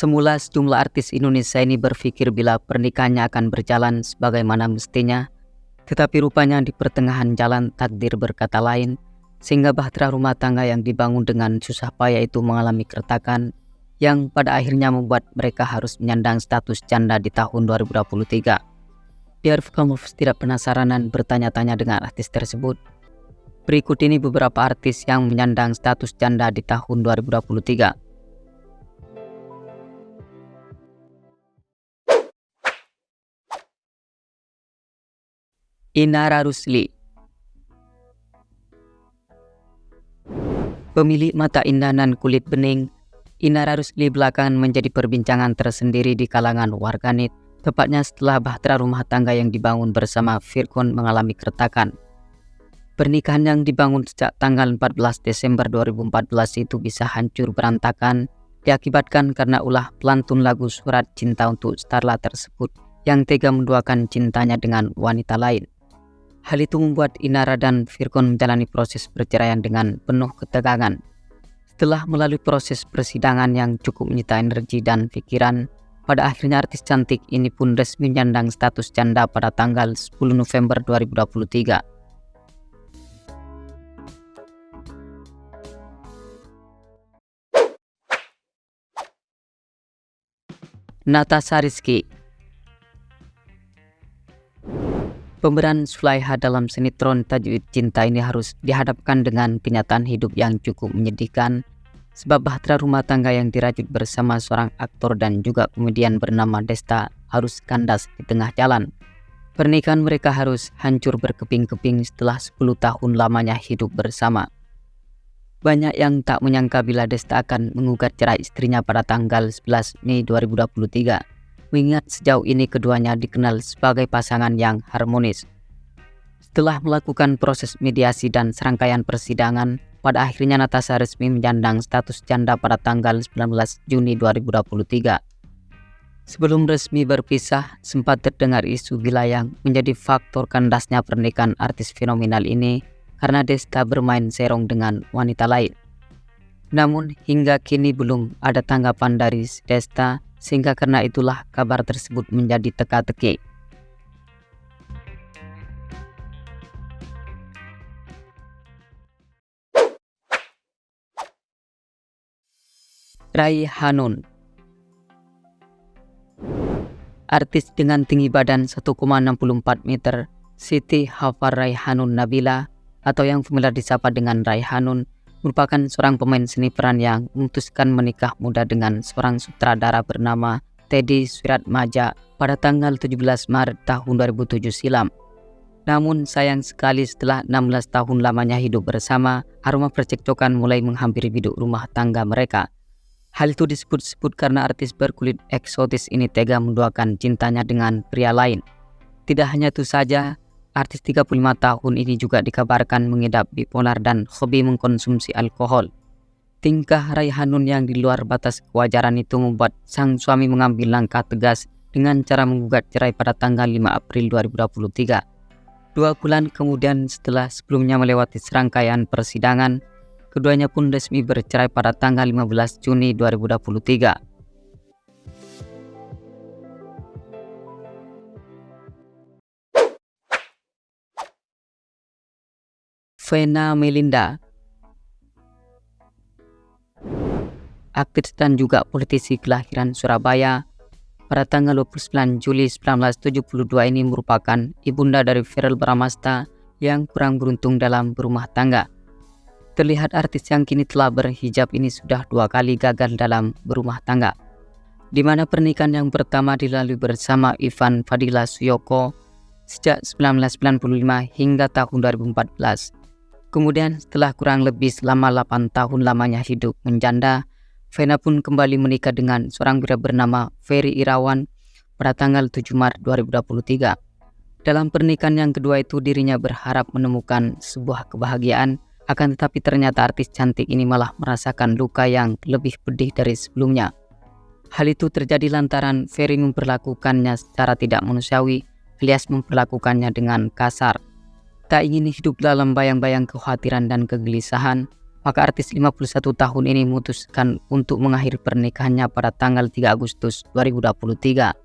Semula sejumlah artis Indonesia ini berpikir bila pernikahannya akan berjalan sebagaimana mestinya, tetapi rupanya di pertengahan jalan takdir berkata lain, sehingga bahtera rumah tangga yang dibangun dengan susah payah itu mengalami keretakan, yang pada akhirnya membuat mereka harus menyandang status janda di tahun 2023. Biar kamu tidak penasaran dan bertanya-tanya dengan artis tersebut, berikut ini beberapa artis yang menyandang status janda di tahun 2023. Inara Rusli. Pemilik mata indah dan kulit bening, Inara Rusli belakangan menjadi perbincangan tersendiri di kalangan warganet, tepatnya setelah bahtera rumah tangga yang dibangun bersama Virgon mengalami keretakan. Pernikahan yang dibangun sejak tanggal 14 Desember 2014 itu bisa hancur berantakan, diakibatkan karena ulah pelantun lagu Surat Cinta untuk Starla tersebut yang tega menduakan cintanya dengan wanita lain. Hal itu membuat Inara dan Virgon menjalani proses perceraian dengan penuh ketegangan. Setelah melalui proses persidangan yang cukup menyita energi dan pikiran, pada akhirnya artis cantik ini pun resmi menyandang status janda pada tanggal 10 November 2023. Natasha Rizky. Pemeran Sulaiha dalam sinetron Tajwid Cinta ini harus dihadapkan dengan kenyataan hidup yang cukup menyedihkan, sebab bahtera rumah tangga yang dirajut bersama seorang aktor dan juga komedian bernama Desta harus kandas di tengah jalan. Pernikahan mereka harus hancur berkeping-keping setelah 10 tahun lamanya hidup bersama. Banyak yang tak menyangka bila Desta akan menggugat cerai istrinya pada tanggal 11 Mei 2023. Mengingat sejauh ini keduanya dikenal sebagai pasangan yang harmonis. Setelah melakukan proses mediasi dan serangkaian persidangan, pada akhirnya Natasha resmi menyandang status janda pada tanggal 19 Juni 2023. Sebelum resmi berpisah, sempat terdengar isu gila yang menjadi faktor kandasnya pernikahan artis fenomenal ini karena Desta bermain serong dengan wanita lain. Namun hingga kini belum ada tanggapan dari Desta, sehingga karena itulah kabar tersebut menjadi teka-teki. Raihanun. Artis dengan tinggi badan 1,64 meter, Siti Hafar Raihanun Nabila atau yang familiar disapa dengan Raihanun, merupakan seorang pemain seni peran yang memutuskan menikah muda dengan seorang sutradara bernama Teddy Suratmaja pada tanggal 17 Maret tahun 2007 silam. Namun sayang sekali setelah 16 tahun lamanya hidup bersama, aroma percekcokan mulai menghampiri biduk rumah tangga mereka. Hal itu disebut-sebut karena artis berkulit eksotis ini tega menduakan cintanya dengan pria lain. Tidak hanya itu saja, artis 35 tahun ini juga dikabarkan mengidap bipolar dan hobi mengkonsumsi alkohol. Tingkah Raihanun yang di luar batas kewajaran itu membuat sang suami mengambil langkah tegas dengan cara menggugat cerai pada tanggal 5 April 2023. 2 bulan kemudian setelah sebelumnya melewati serangkaian persidangan, keduanya pun resmi bercerai pada tanggal 15 Juni 2023. Vena Melinda. Aktris dan juga politisi kelahiran Surabaya, pada tanggal 29 Juli 1972 ini merupakan ibunda dari Verrell Bramasta yang kurang beruntung dalam berumah tangga. Terlihat artis yang kini telah berhijab ini sudah 2 kali gagal dalam berumah tangga, di mana pernikahan yang pertama dilalui bersama Ivan Fadila Suyoko sejak 1995 hingga tahun 2014. Kemudian setelah kurang lebih selama 8 tahun lamanya hidup menjanda, Vena pun kembali menikah dengan seorang pria bernama Ferry Irawan pada tanggal 7 Maret 2023. Dalam pernikahan yang kedua itu dirinya berharap menemukan sebuah kebahagiaan, akan tetapi ternyata artis cantik ini malah merasakan luka yang lebih pedih dari sebelumnya. Hal itu terjadi lantaran Ferry memperlakukannya secara tidak manusiawi, alias memperlakukannya dengan kasar. Tak ingin hidup dalam bayang-bayang kekhawatiran dan kegelisahan, Maka artis 51 tahun ini memutuskan untuk mengakhiri pernikahannya pada tanggal 3 Agustus 2023.